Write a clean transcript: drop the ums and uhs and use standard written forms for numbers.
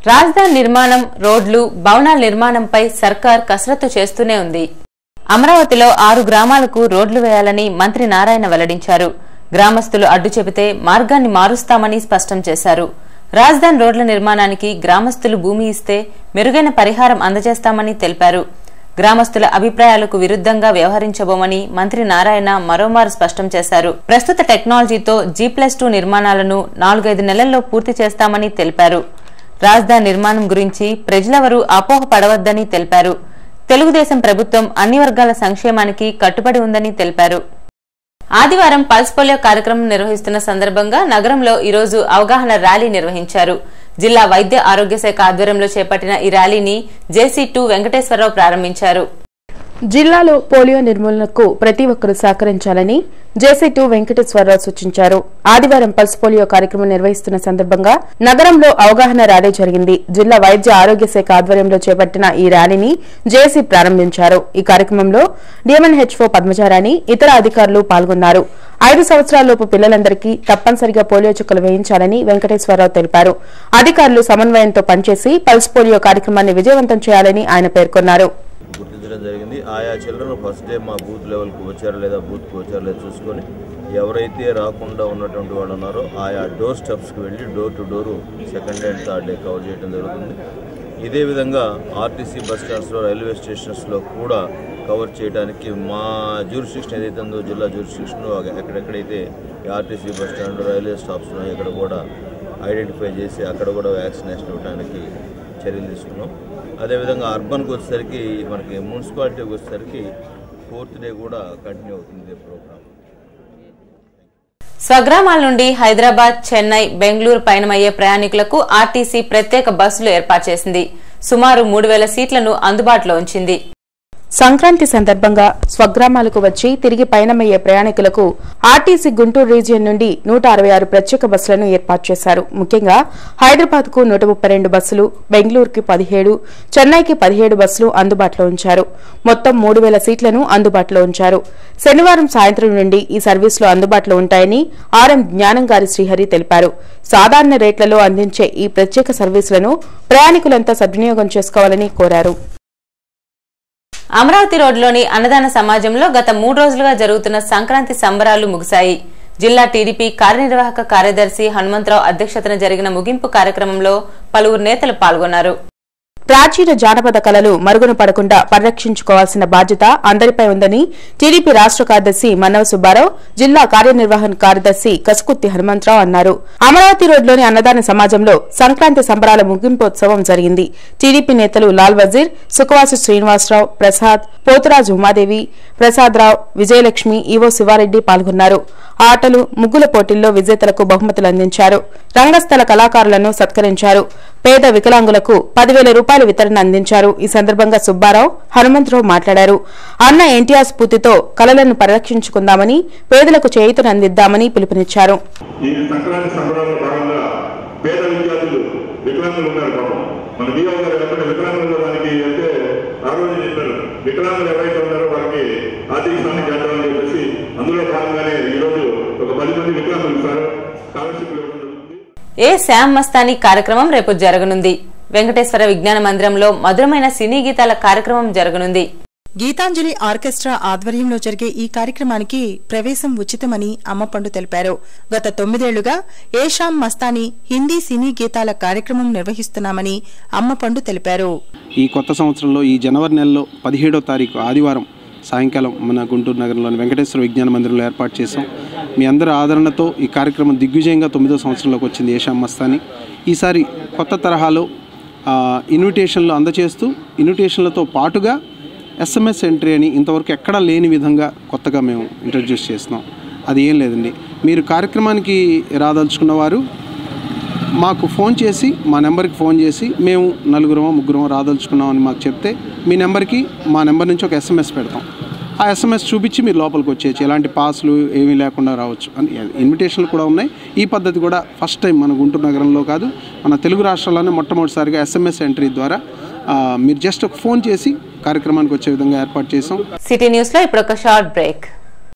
రాజధాని నిర్మాణం, రోడ్లు, భవనాల నిర్మాణంపై సర్కార్ కసరత్తు చేస్తూనే ఉంది. అమరావతిలో 6 గ్రామాలకు రోడ్లు వేయాలని మంత్రి నారాయణ వెల్లడించారు. గ్రామస్తులు అడ్డు చెబితే మార్గాన్ని మారుస్తామని స్పష్టం చేశారు. రాజధాని రోడ్ల నిర్మాణానికి గ్రామస్తులు భూమి ఇస్తే మెరుగైన పరిహారం అందజేస్తామని తెలిపారు. గ్రామస్తుల అభిప్రాయాలకు విరుద్దంగా వ్యవహరించబోమని మంత్రి నారాయణ మరోమారు స్పష్టం చేశారు. ప్రస్తుత టెక్నాలజీతో G+2 నిర్మాణాలను 4-5 నెలల్లో పూర్తి చేస్తామని తెలిపారు. రాజధాని నిర్మాణం గురించి ప్రజలెవరూ అపోహపడవద్దని తెలిపారు. తెలుగుదేశం ప్రభుత్వం అన్ని వర్గాల సంక్షేమానికి కట్టుబడి ఉందని తెలిపారు. ఆదివారం పల్స్ పోలియో కార్యక్రమం నిర్వహిస్తున్న సందర్భంగా నగరంలో ఈరోజు అవగాహన ర్యాలీ నిర్వహించారు. జిల్లా వైద్య ఆరోగ్య శాఖ ఆధ్వర్యంలో చేపట్టిన ఈ ర్యాలీని జేసీ2 వెంకటేశ్వరరావు ప్రారంభించారు. జిల్లాలో పోలియో నిర్మూలనకు ప్రతి ఒక్కరూ సహకరించాలని జేసీ2 వెంకటేశ్వరరావు సూచించారు. ఆదివారం పల్స్ పోలియో కార్యక్రమం నిర్వహిస్తున్న సందర్భంగా నగరంలో అవగాహన ర్యాలీ జరిగింది. జిల్లా వైద్య ఆరోగ్య శాఖ ఆధ్వర్యంలో చేపట్టిన ఈ ర్యాలీని జేసీ ప్రారంభించారు. ఈ కార్యక్రమంలో డిఎంఎన్హెచ్ఓ పద్మజారాణి, ఇతర అధికారులు పాల్గొన్నారు. 5 సంవత్సరాలలోపు పిల్లలందరికీ తప్పనిసరిగా పోలియో చుక్కలు వేయించాలని వెంకటేశ్వరరావు తెలిపారు. అధికారులు సమన్వయంతో పనిచేసి పల్స్ పోలియో కార్యక్రమాన్ని విజయవంతం చేయాలని ఆయన పేర్కొన్నారు. గుర్తించడం జరిగింది. ఆయా చిల్డ్రన్ ఫస్ట్ డే మా బూత్ లెవెల్కి వచ్చారో లేదా బూత్కి వచ్చారో లేదా చూసుకొని ఎవరైతే రాకుండా ఉన్నటువంటి వాళ్ళు ఉన్నారో ఆయా డోర్ స్టెప్స్కి వెళ్ళి door to door second day and third day cover చేయడం జరుగుతుంది. ఇదే విధంగా ఆర్టీసీ బస్ స్టాండ్స్లో, రైల్వే స్టేషన్స్లో కూడా కవర్ చేయడానికి మా జ్యూరిస్డిక్షన్ ఏదైతే ఉందో జిల్లా జ్యూరిస్డిక్షన్ ఎక్కడెక్కడైతే RTC bus stand, railway stops ఉన్నాయో ఇక్కడ కూడా ఐడెంటిఫై చేసి అక్కడ కూడా వ్యాక్సినేషన్ ఇవ్వడానికి చర్యలు తీసుకున్నాం. అదేవిధంగా అర్బన్కి వచ్చేసరికి మనకి మున్సిపాలిటీకి వచ్చేసరికి 4th డే కూడా కంటిన్యూ అవుతుంది ప్రోగ్రామ్. స్వగ్రామాల నుండి హైదరాబాద్, చెన్నై, బెంగళూరు పయనమయ్యే ప్రయాణికులకు ఆర్టీసీ ప్రత్యేక బస్సులు ఏర్పాటు చేసింది. సుమారు 3000 సీట్లను అందుబాటులో ఉంచింది. సంక్రాంతి సందర్భంగా స్వగ్రామాలకు వచ్చి తిరిగి పయనమయ్యే ప్రయాణికులకు ఆర్టీసీ గుంటూరు రీజియన్ నుండి 166 ప్రత్యేక బస్సులను ఏర్పాటు చేశారు. ముఖ్యంగా హైదరాబాద్ కు 132 బస్సులు, బెంగళూరుకి 17, చెన్నైకి 17 బస్సులు అందుబాటులో ఉంచారు. మొత్తం 3000 సీట్లను అందుబాటులో ఉంచారు. శనివారం సాయంత్రం నుండి ఈ సర్వీసులు అందుబాటులో ఉంటాయని ఆర్ఎం జ్ఞానంగారి శ్రీహరి తెలిపారు. సాధారణ రేట్లలో అందించే ఈ ప్రత్యేక సర్వీసులను ప్రయాణికులంతా సద్వినియోగం చేసుకోవాలని కోరారు. అమరావతి రోడ్లోని అన్నదాన సమాజంలో గత 3 రోజులుగా జరుగుతున్న సంక్రాంతి సంబరాలు ముగిశాయి. జిల్లా టీడీపీ కార్యనిర్వాహక కార్యదర్శి హనుమంతరావు అధ్యక్షతన జరిగిన ముగింపు కార్యక్రమంలో పలువురు నేతలు పాల్గొన్నారు. ప్రాచీన జానపద కళలు మరుగున పడకుండా పరిరక్షించుకోవాల్సిన బాధ్యత అందరిపై ఉందని టీడీపీ రాష్ట్ర కార్యదర్శి మన్నవ సుబ్బారావు, జిల్లా కార్యనిర్వహణ కార్యదర్శి కసుకుర్తి హనుమంతరావు అన్నారు. అమరావతి రోడ్లోని అన్నదాన సమాజంలో సంక్రాంతి సంబరాల ముగింపోత్సవం జరిగింది. టీడీపీ నేతలు లాల్ వజీర్, సుఖవాసు శ్రీనివాసరావు, ప్రసాద్, పోతురాజు ఉమాదేవి, ప్రసాదరావు, విజయలక్ష్మి, ఈవో శివారెడ్డి పాల్గొన్నారు. ఆటలు, ముగ్గుల పోటీల్లో విజేతలకు బహుమతులు అందించారు. రంగస్థల కళాకారులను సత్కరించారు. పేద వికలాంగులకు 10,000 రూపాయల వితరణ అందించారు. ఈ సందర్భంగా సుబ్బారావు, హనుమంతరావు మాట్లాడారు. అన్న ఎన్టీఆర్ స్ఫూర్తితో కళలను పరిరక్షించుకుందామని, పేదలకు చేయూతను అందిద్దామని పిలుపునిచ్చారు. వికలాంగులు ఎవరైతే ఉన్నారో వారికి ఆర్థిక సాయం చేద్దామని చెప్పేసి అందులో భాగంగానే ఈరోజు ఒక 10 మంది వికలాంగులు ఇస్తారు స్కాలర్షిప్. ఏ శ్యామ్ మస్తానీ కార్యక్రమం రేపు జరగనుంది. వెంకటేశ్వర విజ్ఞాన మందిరంలో మధురమైన సినీ గీతాల కార్యక్రమం జరగనుంది. గీతాంజలి ఆర్కెస్ట్రా ఆధ్వర్యంలో జరిగే ఈ కార్యక్రమానికి ప్రవేశం ఉచితమని అమ్మపండు తెలిపారు. గత 9 ఏళ్లుగా ఏ శ్యామ్ మస్తానీ హిందీ సినీ గీతాల కార్యక్రమం నిర్వహిస్తున్నామని అమ్మపండు తెలిపారు. ఈ కొత్త సంవత్సరంలో ఈ జనవరి నెలలో 17వ తారీఖు ఆదివారం సాయంకాలం మన గుంటూరు నగరంలోని వెంకటేశ్వర విజ్ఞాన మందిరంలో ఏర్పాటు చేశాం. మీ అందరి ఆదరణతో ఈ కార్యక్రమం దిగ్విజయంగా 9వ సంవత్సరంలోకి వచ్చింది. ఏ శ్యామ్ మస్తానీ ఈసారి కొత్త తరహాలో ఇన్విటేషన్లు అందజేస్తూ ఇన్విటేషన్లతో పాటుగా SMS ఎంట్రీ అని ఇంతవరకు ఎక్కడా లేని విధంగా కొత్తగా మేము ఇంట్రడ్యూస్ చేస్తున్నాం. అది ఏం లేదండి, మీరు కార్యక్రమానికి రాదలుచుకున్న వారు మాకు ఫోన్ చేసి, మా నెంబర్కి ఫోన్ చేసి మేము 4-3 రాదలుచుకున్నామని మాకు చెప్తే మీ నెంబర్కి మా నెంబర్ నుంచి ఒక SMS పెడతాం. ఆ SMS చూపించి మీరు లోపలికి వచ్చేయచ్చు. ఎలాంటి పాస్లు ఏమీ లేకుండా రావచ్చు అని ఇన్విటేషన్లు కూడా ఉన్నాయి. ఈ పద్ధతి కూడా ఫస్ట్ టైం మన గుంటూరు నగరంలో కాదు, మన తెలుగు రాష్ట్రాల్లోనే మొట్టమొదటిసారిగా SMS ఎంట్రీ ద్వారా మీరు జస్ట్ ఒక ఫోన్ చేసి కార్యక్రమానికి వచ్చే విధంగా ఏర్పాటు చేసాం. సిటీ న్యూస్ లో ఇప్పుడు ఒక షార్ట్ బ్రేక్.